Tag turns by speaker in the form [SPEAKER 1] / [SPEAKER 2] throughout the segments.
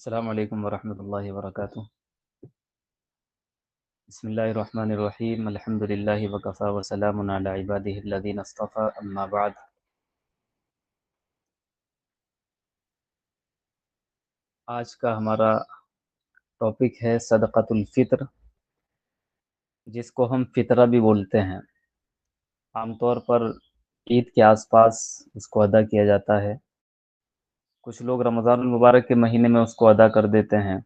[SPEAKER 1] السلام علیکم ورحمۃ اللہ وبرکاتہ۔ بسم اللہ الرحمن الرحیم، الحمد للہ وکفی وسلام علی عبادہ الذین اصطفی، اما بعد۔ آج کا ہمارا ٹاپک ہے صدقۃ الفطر، جس کو ہم فطرہ بھی بولتے ہیں۔ عام طور پر عید کے آس پاس اس کو ادا کیا جاتا ہے، کچھ لوگ رمضان المبارک کے مہینے میں اس کو ادا کر دیتے ہیں۔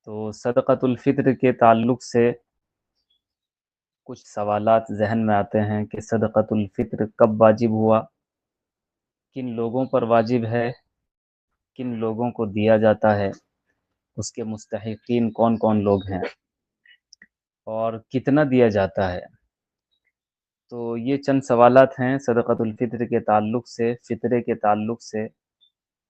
[SPEAKER 1] تو صدقۃ الفطر کے تعلق سے کچھ سوالات ذہن میں آتے ہیں کہ صدقۃ الفطر کب واجب ہوا، کن لوگوں پر واجب ہے، کن لوگوں کو دیا جاتا ہے، اس کے مستحقین کون کون لوگ ہیں، اور کتنا دیا جاتا ہے۔ تو یہ چند سوالات ہیں صدقۃ الفطر کے تعلق سے، فطرے کے تعلق سے۔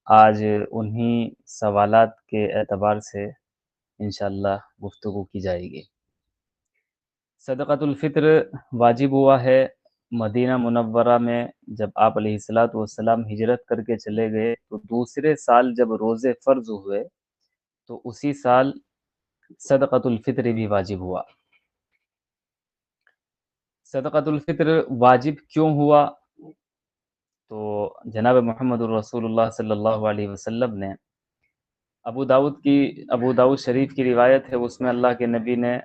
[SPEAKER 1] آج انہی سوالات کے اعتبار سے انشاءاللہ گفتگو کی جائے گی۔ صدقۃ الفطر واجب ہوا ہے مدینہ منورہ میں جب آپ علیہ الصلاۃ والسلام ہجرت کر کے چلے گئے، تو دوسرے سال جب روزے فرض ہوئے تو اسی سال صدقۃ الفطر بھی واجب ہوا۔ صدقۃ الفطر واجب کیوں ہوا؟ تو جناب محمد الرسول اللہ صلی اللہ علیہ وسلم نے ابو داؤد شریف کی روایت ہے، اس میں اللہ کے نبی نے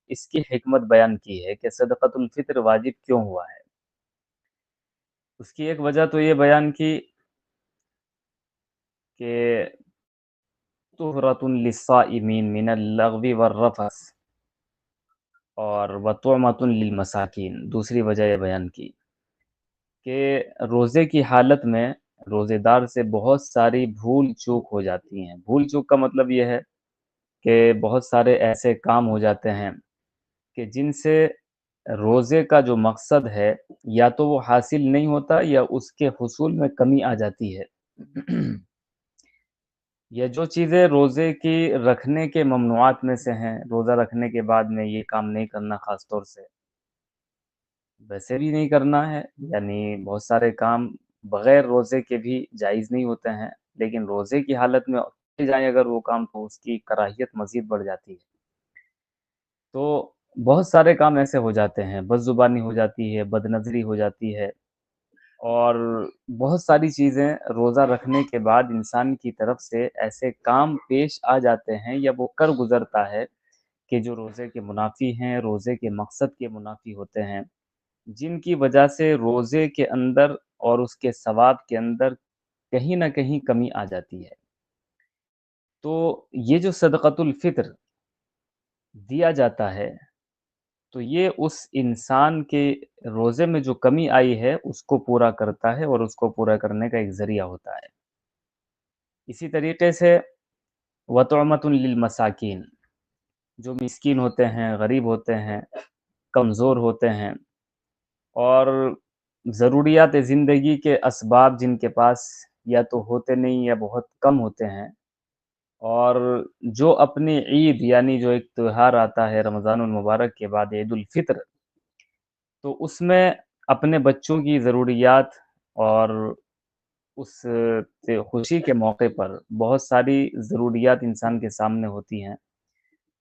[SPEAKER 1] اس کی حکمت بیان کی ہے کہ صدقۃ الفطر واجب کیوں ہوا ہے۔ اس کی ایک وجہ تو یہ بیان کی کہ طہرۃ للصائمین من اللغو والرفث اور وطعمۃ للمساکین، دوسری وجہ یہ بیان کی کہ روزے کی حالت میں روزے دار سے بہت ساری بھول چوک ہو جاتی ہیں۔ بھول چوک کا مطلب یہ ہے کہ بہت سارے ایسے کام ہو جاتے ہیں کہ جن سے روزے کا جو مقصد ہے یا تو وہ حاصل نہیں ہوتا یا اس کے حصول میں کمی آ جاتی ہے۔ یہ جو چیزیں روزے کی رکھنے کے ممنوعات میں سے ہیں، روزہ رکھنے کے بعد میں یہ کام نہیں کرنا، خاص طور سے ویسے بھی نہیں کرنا ہے، یعنی بہت سارے کام بغیر روزے کے بھی جائز نہیں ہوتے ہیں، لیکن روزے کی حالت میں کی جائیں اگر وہ کام تو اس کی کراہیت مزید بڑھ جاتی ہے۔ تو بہت سارے کام ایسے ہو جاتے ہیں، بد زبانی ہو جاتی ہے، بد نظری ہو جاتی ہے، اور بہت ساری چیزیں روزہ رکھنے کے بعد انسان کی طرف سے ایسے کام پیش آ جاتے ہیں یا وہ کر گزرتا ہے کہ جو روزے کے منافی ہیں، روزے کے مقصد کے منافی ہوتے ہیں، جن کی وجہ سے روزے کے اندر اور اس کے ثواب کے اندر کہیں نہ کہیں کمی آ جاتی ہے۔ تو یہ جو صدقۃ الفطر دیا جاتا ہے تو یہ اس انسان کے روزے میں جو کمی آئی ہے اس کو پورا کرتا ہے اور اس کو پورا کرنے کا ایک ذریعہ ہوتا ہے۔ اسی طریقے سے وطعمۃ للمساکین، جو مسکین ہوتے ہیں، غریب ہوتے ہیں، کمزور ہوتے ہیں، اور ضروریات زندگی کے اسباب جن کے پاس یا تو ہوتے نہیں یا بہت کم ہوتے ہیں، اور جو اپنی عید یعنی جو ایک تہوار آتا ہے رمضان المبارک کے بعد، عید الفطر، تو اس میں اپنے بچوں کی ضروریات اور اس خوشی کے موقع پر بہت ساری ضروریات انسان کے سامنے ہوتی ہیں،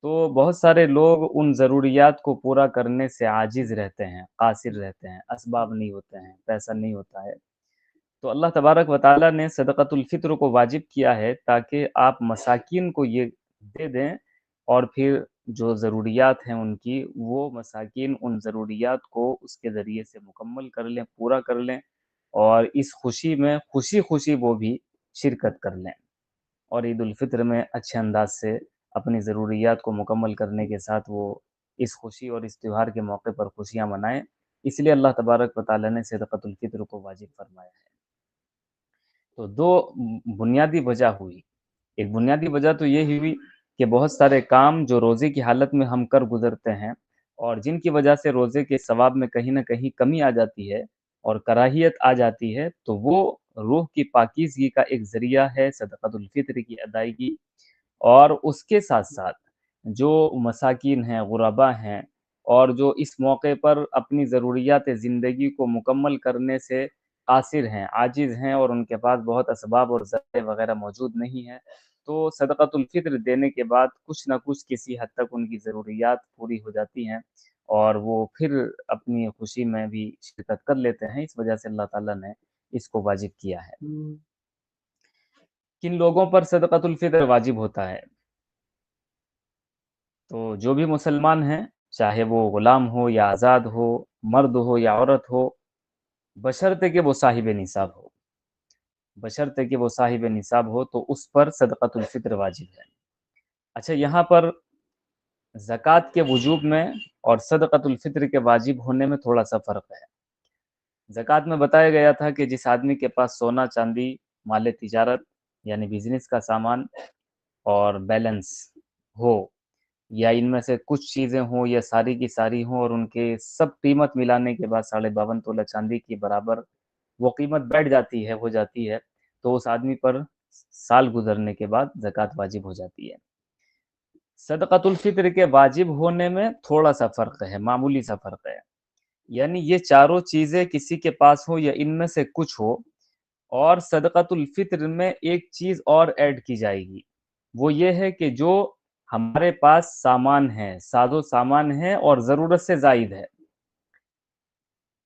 [SPEAKER 1] تو بہت سارے لوگ ان ضروریات کو پورا کرنے سے عاجز رہتے ہیں، قاصر رہتے ہیں، اسباب نہیں ہوتے ہیں، پیسہ نہیں ہوتا ہے۔ تو اللہ تبارک و تعالیٰ نے صدقۃ الفطر کو واجب کیا ہے تاکہ آپ مساکین کو یہ دے دیں، اور پھر جو ضروریات ہیں ان کی، وہ مساکین ان ضروریات کو اس کے ذریعے سے مکمل کر لیں، پورا کر لیں، اور اس خوشی میں خوشی خوشی وہ بھی شرکت کر لیں، اور عید الفطر میں اچھے انداز سے اپنی ضروریات کو مکمل کرنے کے ساتھ وہ اس خوشی اور اس تہوار کے موقع پر خوشیاں منائیں۔ اس لیے اللہ تبارک و تعالیٰ نے صدقۃ الفطر کو واجب فرمایا ہے۔ تو دو بنیادی وجہ ہوئی۔ ایک بنیادی وجہ تو یہ ہوئی کہ بہت سارے کام جو روزے کی حالت میں ہم کر گزرتے ہیں اور جن کی وجہ سے روزے کے ثواب میں کہیں نہ کہیں کمی آ جاتی ہے اور کراہیت آ جاتی ہے، تو وہ روح کی پاکیزگی کا ایک ذریعہ ہے صدقۃ الفطر کی ادائیگی۔ اور اس کے ساتھ ساتھ جو مساکین ہیں، غربا ہیں، اور جو اس موقع پر اپنی ضروریات زندگی کو مکمل کرنے سے قاصر ہیں، عاجز ہیں، اور ان کے پاس بہت اسباب اور ذرائع وغیرہ موجود نہیں ہیں، تو صدقۃ الفطر دینے کے بعد کچھ نہ کچھ کسی حد تک ان کی ضروریات پوری ہو جاتی ہیں، اور وہ پھر اپنی خوشی میں بھی شرکت کر لیتے ہیں۔ اس وجہ سے اللہ تعالیٰ نے اس کو واجب کیا ہے۔ کن لوگوں پر صدقۃ الفطر واجب ہوتا ہے؟ تو جو بھی مسلمان ہیں، چاہے وہ غلام ہو یا آزاد ہو، مرد ہو یا عورت ہو، بشرطے کہ وہ صاحب نصاب ہو، بشرطے کہ وہ صاحب نصاب ہو تو اس پر صدقۃ الفطر واجب ہے۔ اچھا، یہاں پر زکوٰۃ کے وجوب میں اور صدقۃ الفطر کے واجب ہونے میں تھوڑا سا فرق ہے۔ زکوٰۃ میں بتایا گیا تھا کہ جس آدمی کے پاس سونا چاندی، مال تجارت یعنی بزنس کا سامان اور بیلنس ہو، یا ان میں سے کچھ چیزیں ہوں یا ساری کی ساری ہوں، اور ان کے سب قیمت ملانے کے بعد 52.5 تولہ چاندی کے برابر وہ قیمت بیٹھ جاتی ہے، ہو جاتی ہے، تو اس آدمی پر سال گزرنے کے بعد زکوٰۃ واجب ہو جاتی ہے۔ صدقۃ الفطر کے واجب ہونے میں تھوڑا سا فرق ہے، معمولی سا فرق ہے، یعنی یہ چاروں چیزیں کسی کے پاس ہو یا ان میں سے کچھ ہو، اور صدقۃ الفطر میں ایک چیز اور ایڈ کی جائے گی، وہ یہ ہے کہ جو ہمارے پاس سامان ہے، ساز و سامان ہے اور ضرورت سے زائد ہے،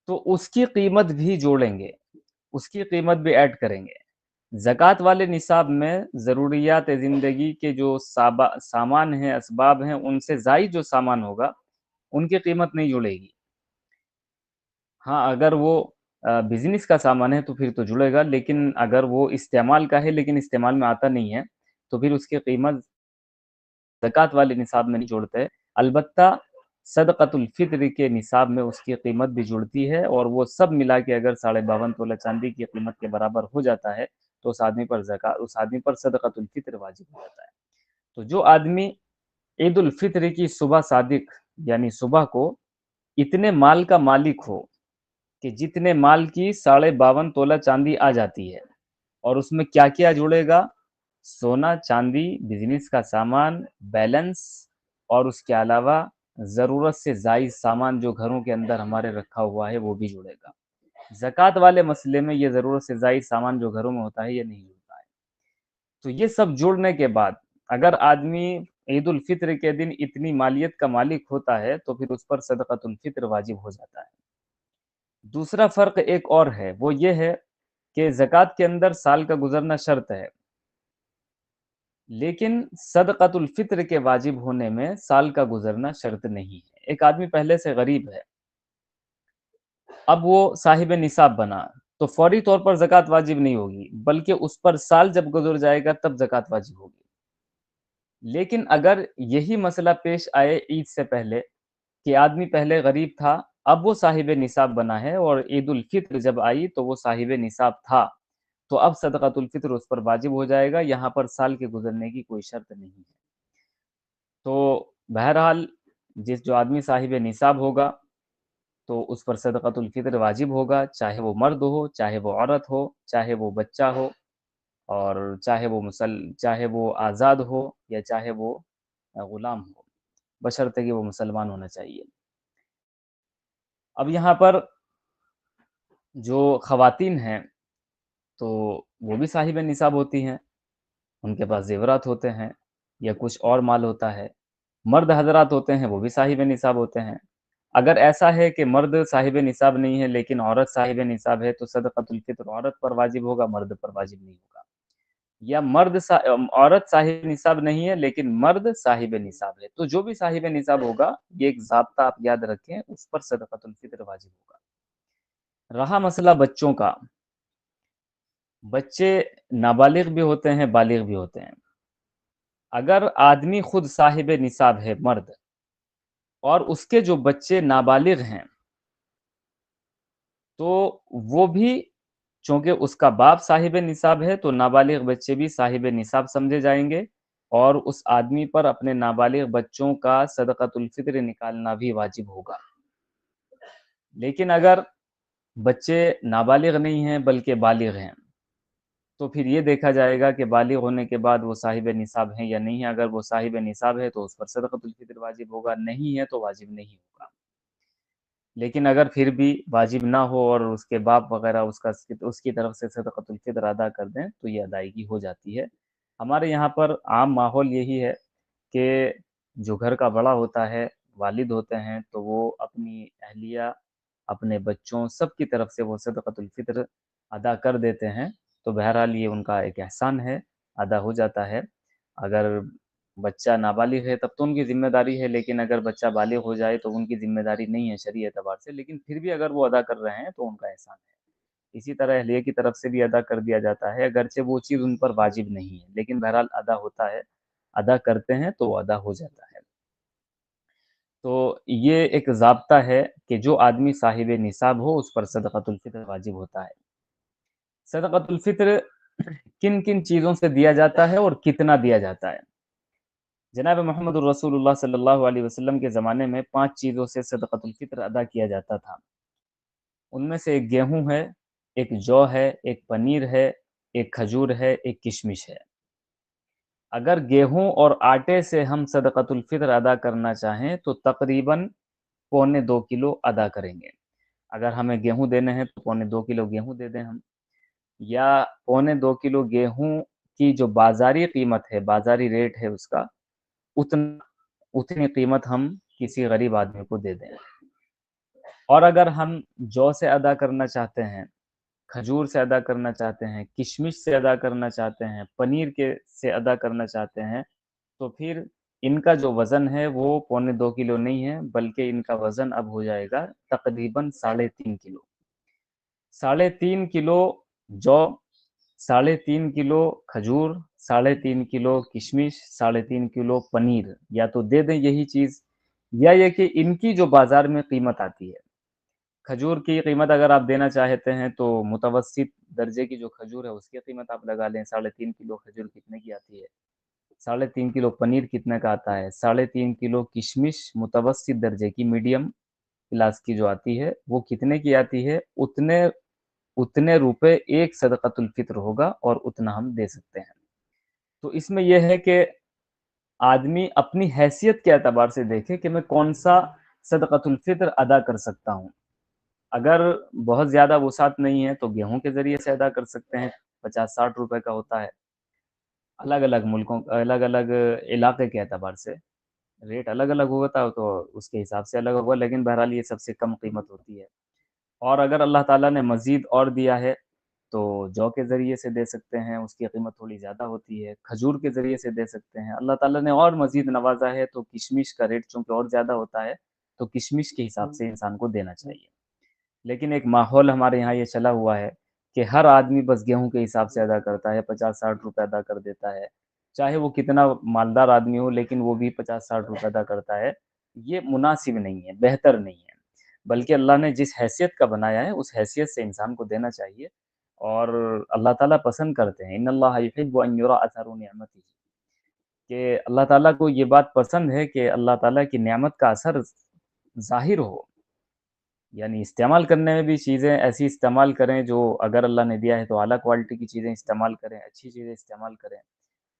[SPEAKER 1] تو اس کی قیمت بھی جوڑیں گے، اس کی قیمت بھی ایڈ کریں گے۔ زکوٰۃ والے نصاب میں ضروریات زندگی کے جو سامان ہیں، اسباب ہیں، ان سے زائد جو سامان ہوگا ان کی قیمت نہیں جڑے گی۔ ہاں، اگر وہ بزنس کا سامان ہے تو پھر تو جڑے گا، لیکن اگر وہ استعمال کا ہے لیکن استعمال میں آتا نہیں ہے تو پھر اس کی قیمت زکوٰۃ والے نصاب میں نہیں جوڑتے۔ البتہ صدقۃ الفطر کے نصاب میں اس کی قیمت بھی جڑتی ہے، اور وہ سب ملا کے اگر 52.5 تولہ چاندی کی قیمت کے برابر ہو جاتا ہے تو اس آدمی پر صدقۃ الفطر واجب ہو جاتا ہے۔ تو جو آدمی عید الفطر کی صبح صادق یعنی صبح کو اتنے مال کا مالک ہو کہ جتنے مال کی 52.5 تولہ چاندی آ جاتی ہے، اور اس میں کیا کیا جڑے گا؟ سونا چاندی، بزنس کا سامان، بیلنس، اور اس کے علاوہ ضرورت سے زائد سامان جو گھروں کے اندر ہمارے رکھا ہوا ہے وہ بھی جڑے گا۔ زکوٰۃ والے مسئلے میں یہ ضرورت سے زائد سامان جو گھروں میں ہوتا ہے یہ نہیں ہوتا ہے۔ تو یہ سب جڑنے کے بعد اگر آدمی عید الفطر کے دن اتنی مالیت کا مالک ہوتا ہے تو پھر اس پر صدقۃ الفطر واجب ہو جاتا ہے۔ دوسرا فرق ایک اور ہے، وہ یہ ہے کہ زکوٰۃ کے اندر سال کا گزرنا شرط ہے، لیکن صدقۃ الفطر کے واجب ہونے میں سال کا گزرنا شرط نہیں ہے۔ ایک آدمی پہلے سے غریب ہے، اب وہ صاحب نصاب بنا تو فوری طور پر زکوٰۃ واجب نہیں ہوگی، بلکہ اس پر سال جب گزر جائے گا تب زکوٰۃ واجب ہوگی۔ لیکن اگر یہی مسئلہ پیش آئے عید سے پہلے کہ آدمی پہلے غریب تھا، اب وہ صاحب نصاب بنا ہے، اور عید الفطر جب آئی تو وہ صاحب نصاب تھا، تو اب صدقۃ الفطر اس پر واجب ہو جائے گا، یہاں پر سال کے گزرنے کی کوئی شرط نہیں ہے۔ تو بہرحال جو آدمی صاحب نصاب ہوگا تو اس پر صدقۃ الفطر واجب ہوگا، چاہے وہ مرد ہو، چاہے وہ عورت ہو، چاہے وہ بچہ ہو، اور چاہے وہ آزاد ہو یا چاہے وہ غلام ہو، بشرطے کہ وہ مسلمان ہونا چاہیے۔ اب یہاں پر جو خواتین ہیں تو وہ بھی صاحب نصاب ہوتی ہیں، ان کے پاس زیورات ہوتے ہیں یا کچھ اور مال ہوتا ہے۔ مرد حضرات ہوتے ہیں وہ بھی صاحب نصاب ہوتے ہیں۔ اگر ایسا ہے کہ مرد صاحب نصاب نہیں ہے لیکن عورت صاحب نصاب ہے تو صدقۃ الفطر عورت پر واجب ہوگا، مرد پر واجب نہیں ہوگا۔ یا عورت صاحب نصاب نہیں ہے لیکن مرد صاحب نصاب ہے، تو جو بھی صاحب نصاب ہوگا یہ ایک ضابطہ آپ یاد رکھیں، اس پر صدقۃ الفطر واجب ہوگا۔ رہا مسئلہ بچوں کا، بچے نابالغ بھی ہوتے ہیں، بالغ بھی ہوتے ہیں۔ اگر آدمی خود صاحب نصاب ہے مرد، اور اس کے جو بچے نابالغ ہیں تو وہ بھی چونکہ اس کا باپ صاحب نصاب ہے تو نابالغ بچے بھی صاحب نصاب سمجھے جائیں گے، اور اس آدمی پر اپنے نابالغ بچوں کا صدقۃ الفطر نکالنا بھی واجب ہوگا۔ لیکن اگر بچے نابالغ نہیں ہیں بلکہ بالغ ہیں تو پھر یہ دیکھا جائے گا کہ بالغ ہونے کے بعد وہ صاحب نصاب ہیں یا نہیں ہے۔ اگر وہ صاحب نصاب ہے تو اس پر صدقۃ الفطر واجب ہوگا، نہیں ہے تو واجب نہیں ہوگا۔ لیکن اگر پھر بھی واجب نہ ہو اور اس کے باپ وغیرہ اس کی طرف سے صدقۃ الفطر ادا کر دیں تو یہ ادائیگی ہو جاتی ہے۔ ہمارے یہاں پر عام ماحول یہی ہے کہ جو گھر کا بڑا ہوتا ہے، والد ہوتے ہیں، تو وہ اپنی اہلیہ، اپنے بچوں سب کی طرف سے وہ صدقۃ الفطر ادا کر دیتے ہیں، تو بہرحال یہ ان کا ایک احسان ہے، ادا ہو جاتا ہے۔ اگر بچہ نابالغ ہے تب تو ان کی ذمہ داری ہے، لیکن اگر بچہ بالغ ہو جائے تو ان کی ذمہ داری نہیں ہے شرعی اعتبار سے، لیکن پھر بھی اگر وہ ادا کر رہے ہیں تو ان کا احسان ہے۔ اسی طرح اہلیہ کی طرف سے بھی ادا کر دیا جاتا ہے، اگرچہ وہ چیز ان پر واجب نہیں ہے، لیکن بہرحال ادا ہوتا ہے، ادا کرتے ہیں تو وہ ادا ہو جاتا ہے۔ تو یہ ایک ضابطہ ہے کہ جو آدمی صاحب نصاب ہو اس پر صدقۃ الفطر واجب ہوتا ہے۔ صدقۃ الفطر کن کن چیزوں سے دیا جاتا ہے اور کتنا دیا جاتا ہے؟ جناب محمد الرسول اللہ صلی اللہ علیہ وسلم کے زمانے میں 5 چیزوں سے صدقۃ الفطر ادا کیا جاتا تھا۔ ان میں سے ایک گیہوں ہے، ایک جو ہے، ایک پنیر ہے، ایک کھجور ہے، ایک کشمش ہے۔ اگر گیہوں اور آٹے سے ہم صدقۃ الفطر ادا کرنا چاہیں تو تقریباً 1.25 کلو ادا کریں گے۔ اگر ہمیں گیہوں دینے ہیں تو 2.25 کلو گیہوں دے دیں ہم، یا 2.25 کلو گیہوں کی جو بازاری قیمت ہے، بازاری ریٹ ہے اس کا، اتنی قیمت ہم کسی غریب آدمی کو دے دیں۔ اور اگر ہم جو سے ادا کرنا چاہتے ہیں، کھجور سے ادا کرنا چاہتے ہیں، کشمش سے ادا کرنا چاہتے ہیں، پنیر کے سے ادا کرنا چاہتے ہیں، تو پھر ان کا جو وزن ہے وہ 2.25 کلو نہیں ہے، بلکہ ان کا وزن اب ہو جائے گا تقریباً 3.5 کلو۔ 3.5 کلو جو، 3.5 کلو کھجور، 3.5 کلو کشمش، 3.5 کلو پنیر، یا تو دے دیں یہی چیز، یا یہ کہ ان کی جو بازار میں قیمت آتی ہے، کھجور کی قیمت اگر آپ دینا چاہتے ہیں تو متوسط درجے کی جو کھجور ہے اس کی قیمت آپ لگا لیں، 3.5 کلو کھجور کتنے کی آتی ہے، 3.5 کلو پنیر کتنے کا آتا ہے، 3.5 کلو کشمش متوسط درجے کی میڈیم کلاس کی جو آتی ہے وہ کتنے کی آتی ہے، اتنے روپے ایک صدقۃ الفطر ہوگا اور اتنا ہم دے سکتے ہیں۔ تو اس میں یہ ہے کہ آدمی اپنی حیثیت کے اعتبار سے دیکھے کہ میں کون سا صدقۃ الفطر ادا کر سکتا ہوں۔ اگر بہت زیادہ وسعت نہیں ہے تو گیہوں کے ذریعے سے ادا کر سکتے ہیں، 50-60 روپے کا ہوتا ہے، الگ الگ ملکوں، الگ الگ علاقے کے اعتبار سے ریٹ الگ الگ ہوتا ہے، تو اس کے حساب سے الگ ہوگا، لیکن بہرحال یہ سب سے کم قیمت ہوتی ہے۔ اور اگر اللہ تعالیٰ نے مزید اور دیا ہے تو جو کے ذریعے سے دے سکتے ہیں، اس کی قیمت تھوڑی زیادہ ہوتی ہے، کھجور کے ذریعے سے دے سکتے ہیں، اللہ تعالیٰ نے اور مزید نوازا ہے تو کشمش کا ریٹ چونکہ اور زیادہ ہوتا ہے تو کشمش کے حساب سے انسان کو دینا چاہیے۔ لیکن ایک ماحول ہمارے یہاں یہ چلا ہوا ہے کہ ہر آدمی بس گیہوں کے حساب سے ادا کرتا ہے، 50-60 روپے ادا کر دیتا ہے، چاہے وہ کتنا مالدار آدمی ہو لیکن وہ بھی 50-60 روپے ادا کرتا ہے۔ یہ مناسب نہیں ہے، بہتر نہیں ہے، بلکہ اللہ نے جس حیثیت کا بنایا ہے اس حیثیت سے انسان کو دینا چاہیے، اور اللہ تعالیٰ پسند کرتے ہیں، ان اللہ یحب ان یرا اثر نعمتہ، کہ اللہ تعالیٰ کو یہ بات پسند ہے کہ اللہ تعالیٰ کی نعمت کا اثر ظاہر ہو، یعنی استعمال کرنے میں بھی چیزیں ایسی استعمال کریں جو اگر اللہ نے دیا ہے تو اعلیٰ کوالٹی کی چیزیں استعمال کریں، اچھی چیزیں استعمال کریں،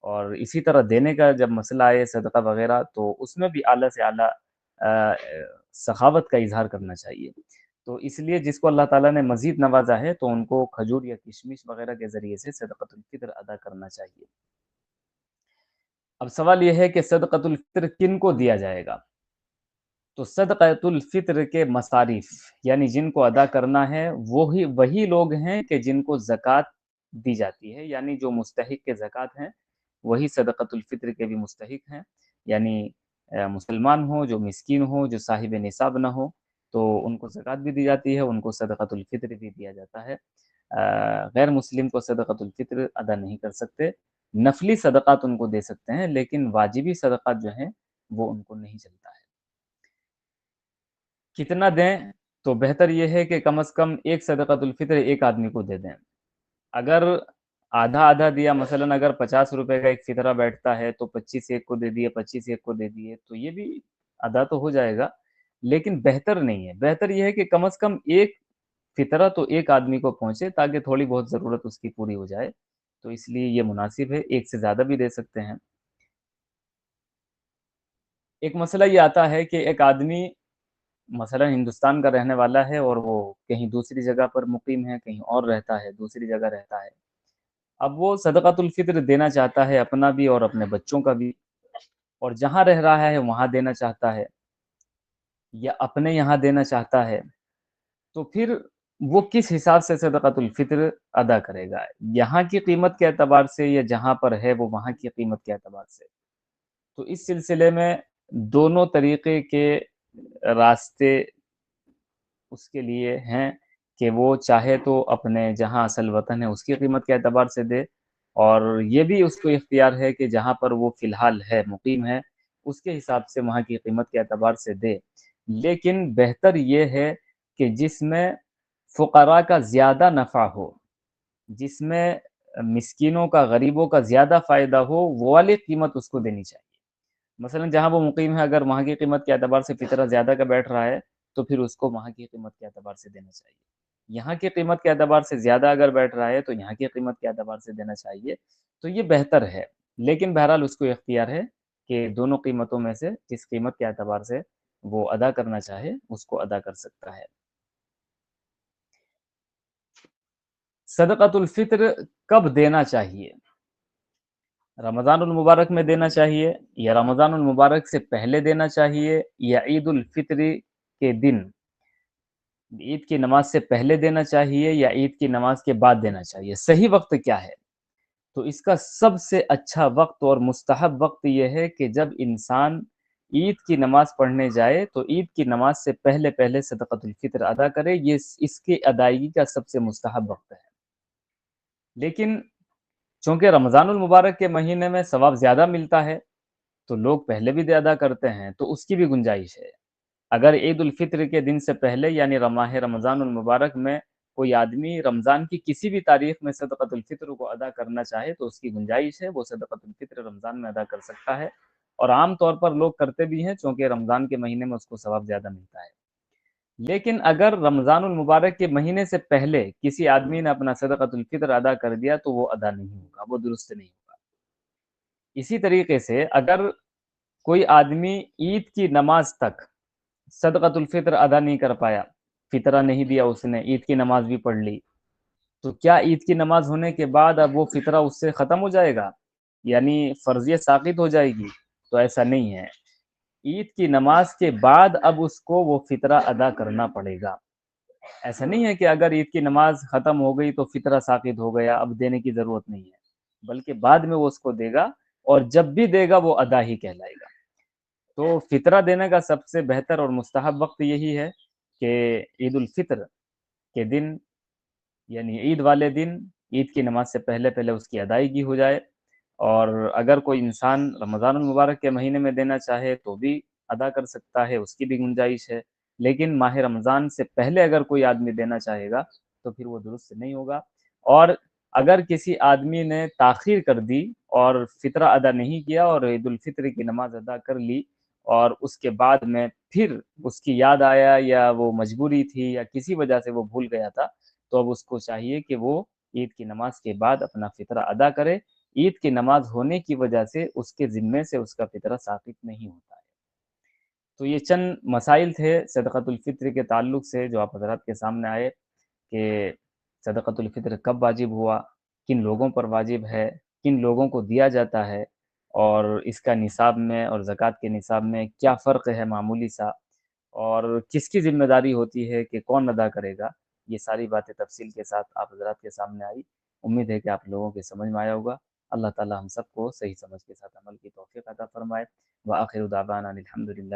[SPEAKER 1] اور اسی طرح دینے کا جب مسئلہ آئے صدقہ وغیرہ تو اس میں بھی اعلیٰ سے اعلیٰ سخاوت کا اظہار کرنا چاہیے۔ تو اس لیے جس کو اللہ تعالیٰ نے مزید نوازا ہے تو ان کو کھجور یا کشمش وغیرہ کے ذریعے سے صدقۃ الفطر ادا کرنا چاہیے۔ اب سوال یہ ہے کہ صدقۃ الفطر کن کو دیا جائے گا؟ تو صدقۃ الفطر کے مصارف، یعنی جن کو ادا کرنا ہے وہی لوگ ہیں کہ جن کو زکوٰۃ دی جاتی ہے، یعنی جو مستحق کے زکوٰۃ ہیں وہی صدقۃ الفطر کے بھی مستحق ہیں، یعنی مسلمان ہو، جو مسکین ہو، جو صاحب نصاب نہ ہو، تو ان کو زکوٰۃ بھی دی جاتی ہے، ان کو صدقۃ الفطر بھی دیا جاتا ہے۔ غیر مسلم کو صدقۃ الفطر ادا نہیں کر سکتے، نفلی صدقات ان کو دے سکتے ہیں، لیکن واجبی صدقات جو ہیں وہ ان کو نہیں چلتا ہے۔ کتنا دیں؟ تو بہتر یہ ہے کہ کم از کم ایک صدقۃ الفطر ایک آدمی کو دے دیں۔ اگر آدھا آدھا دیا، مثلاً اگر 50 روپے کا ایک فطرہ بیٹھتا ہے تو 25 ایک کو دے دیے، 25 ایک کو دے دیے، تو یہ بھی ادا تو ہو جائے گا، لیکن بہتر نہیں ہے۔ بہتر یہ ہے کہ کم از کم ایک فطرہ تو ایک آدمی کو پہنچے تاکہ تھوڑی بہت ضرورت اس کی پوری ہو جائے، تو اس لیے یہ مناسب ہے، ایک سے زیادہ بھی دے سکتے ہیں۔ ایک مسئلہ یہ آتا ہے کہ ایک آدمی مثلا ہندوستان کا رہنے والا ہے اور وہ کہیں دوسری جگہ پر مقیم ہے، کہیں اور رہتا ہے، دوسری جگہ رہتا ہے، اب وہ صدقۃ الفطر دینا چاہتا ہے اپنا بھی اور اپنے بچوں کا بھی، اور جہاں رہ رہا ہے وہاں دینا چاہتا ہے یا اپنے یہاں دینا چاہتا ہے، تو پھر وہ کس حساب سے صدقۃ الفطر ادا کرے گا؟ یہاں کی قیمت کے اعتبار سے یا جہاں پر ہے وہ وہاں کی قیمت کے اعتبار سے؟ تو اس سلسلے میں دونوں طریقے کے راستے اس کے لیے ہیں کہ وہ چاہے تو اپنے جہاں اصل وطن ہے اس کی قیمت کے اعتبار سے دے، اور یہ بھی اس کو اختیار ہے کہ جہاں پر وہ فی الحال ہے مقیم ہے اس کے حساب سے وہاں کی قیمت کے اعتبار سے دے، لیکن بہتر یہ ہے کہ جس میں فقراء کا زیادہ نفع ہو، جس میں مسکینوں کا غریبوں کا زیادہ فائدہ ہو، وہ والی قیمت اس کو دینی چاہیے۔ مثلا جہاں وہ مقیم ہے اگر وہاں کی قیمت کے اعتبار سے فطرہ زیادہ کا بیٹھ رہا ہے تو پھر اس کو وہاں کی قیمت کے اعتبار سے دینا چاہیے۔ یہاں کی قیمت کے اعتبار سے زیادہ اگر بیٹھ رہا ہے تو یہاں کی قیمت کے اعتبار سے دینا چاہیے، تو یہ بہتر ہے، لیکن بہرحال اس کو اختیار ہے کہ دونوں قیمتوں میں سے جس قیمت کے اعتبار سے وہ ادا کرنا چاہے اس کو ادا کر سکتا ہے۔ صدقۃ الفطر کب دینا چاہیے؟ رمضان المبارک میں دینا چاہیے یا رمضان المبارک سے پہلے دینا چاہیے یا عید الفطر کے دن عید کی نماز سے پہلے دینا چاہیے یا عید کی نماز کے بعد دینا چاہیے؟ صحیح وقت کیا ہے؟ تو اس کا سب سے اچھا وقت اور مستحب وقت یہ ہے کہ جب انسان عید کی نماز پڑھنے جائے تو عید کی نماز سے پہلے پہلے صدقۃ الفطر ادا کرے، یہ اس کی ادائیگی کا سب سے مستحب وقت ہے۔ لیکن چونکہ رمضان المبارک کے مہینے میں ثواب زیادہ ملتا ہے تو لوگ پہلے بھی ادا کرتے ہیں، تو اس کی بھی گنجائش ہے۔ اگر عید الفطر کے دن سے پہلے یعنی ماہ رمضان المبارک میں کوئی آدمی رمضان کی کسی بھی تاریخ میں صدقۃ الفطر کو ادا کرنا چاہے تو اس کی گنجائش ہے، وہ صدقۃ الفطر رمضان میں ادا کر سکتا ہے، اور عام طور پر لوگ کرتے بھی ہیں چونکہ رمضان کے مہینے میں اس کو ثواب زیادہ ملتا ہے۔ لیکن اگر رمضان المبارک کے مہینے سے پہلے کسی آدمی نے اپنا صدقۃ الفطر ادا کر دیا تو وہ ادا نہیں ہوگا، وہ درست نہیں ہوگا۔ اسی طریقے سے اگر کوئی آدمی عید کی نماز تک صدقۃ الفطر ادا نہیں کر پایا، فطرہ نہیں دیا، اس نے عید کی نماز بھی پڑھ لی، تو کیا عید کی نماز ہونے کے بعد اب وہ فطرہ اس سے ختم ہو جائے گا، یعنی فرضیت ساقط ہو جائے گی؟ تو ایسا نہیں ہے، عید کی نماز کے بعد اب اس کو وہ فطرہ ادا کرنا پڑے گا۔ ایسا نہیں ہے کہ اگر عید کی نماز ختم ہو گئی تو فطرہ ساقط ہو گیا، اب دینے کی ضرورت نہیں ہے، بلکہ بعد میں وہ اس کو دے گا، اور جب بھی دے گا وہ ادا ہی کہلائے گا۔ تو فطرہ دینے کا سب سے بہتر اور مستحب وقت یہی ہے کہ عید الفطر کے دن یعنی عید والے دن عید کی نماز سے پہلے پہلے اس کی ادائیگی ہو جائے، اور اگر کوئی انسان رمضان المبارک کے مہینے میں دینا چاہے تو بھی ادا کر سکتا ہے، اس کی بھی گنجائش ہے، لیکن ماہ رمضان سے پہلے اگر کوئی آدمی دینا چاہے گا تو پھر وہ درست نہیں ہوگا۔ اور اگر کسی آدمی نے تاخیر کر دی اور فطرہ ادا نہیں کیا اور عید الفطر کی نماز ادا کر لی، اور اس کے بعد میں پھر اس کی یاد آیا یا وہ مجبوری تھی یا کسی وجہ سے وہ بھول گیا تھا، تو اب اس کو چاہیے کہ وہ عید کی نماز کے بعد اپنا فطرہ ادا کرے، عید کی نماز ہونے کی وجہ سے اس کے ذمے سے اس کا فطرہ ساقط نہیں ہوتا ہے۔ تو یہ چند مسائل تھے صدقۃ الفطر کے تعلق سے جو آپ حضرات کے سامنے آئے، کہ صدقۃ الفطر کب واجب ہوا، کن لوگوں پر واجب ہے، کن لوگوں کو دیا جاتا ہے، اور اس کا نصاب میں اور زکوٰۃ کے نصاب میں کیا فرق ہے معمولی سا، اور کس کی ذمہ داری ہوتی ہے کہ کون ادا کرے گا، یہ ساری باتیں تفصیل کے ساتھ آپ حضرات کے سامنے آئی۔ امید ہے کہ آپ لوگوں کے سمجھ میں آیا ہوگا۔ اللہ تعالی ہم سب کو صحیح سمجھ کے ساتھ عمل کی توفیق عطا فرمائے۔ وآخر دعوانا الحمد للہ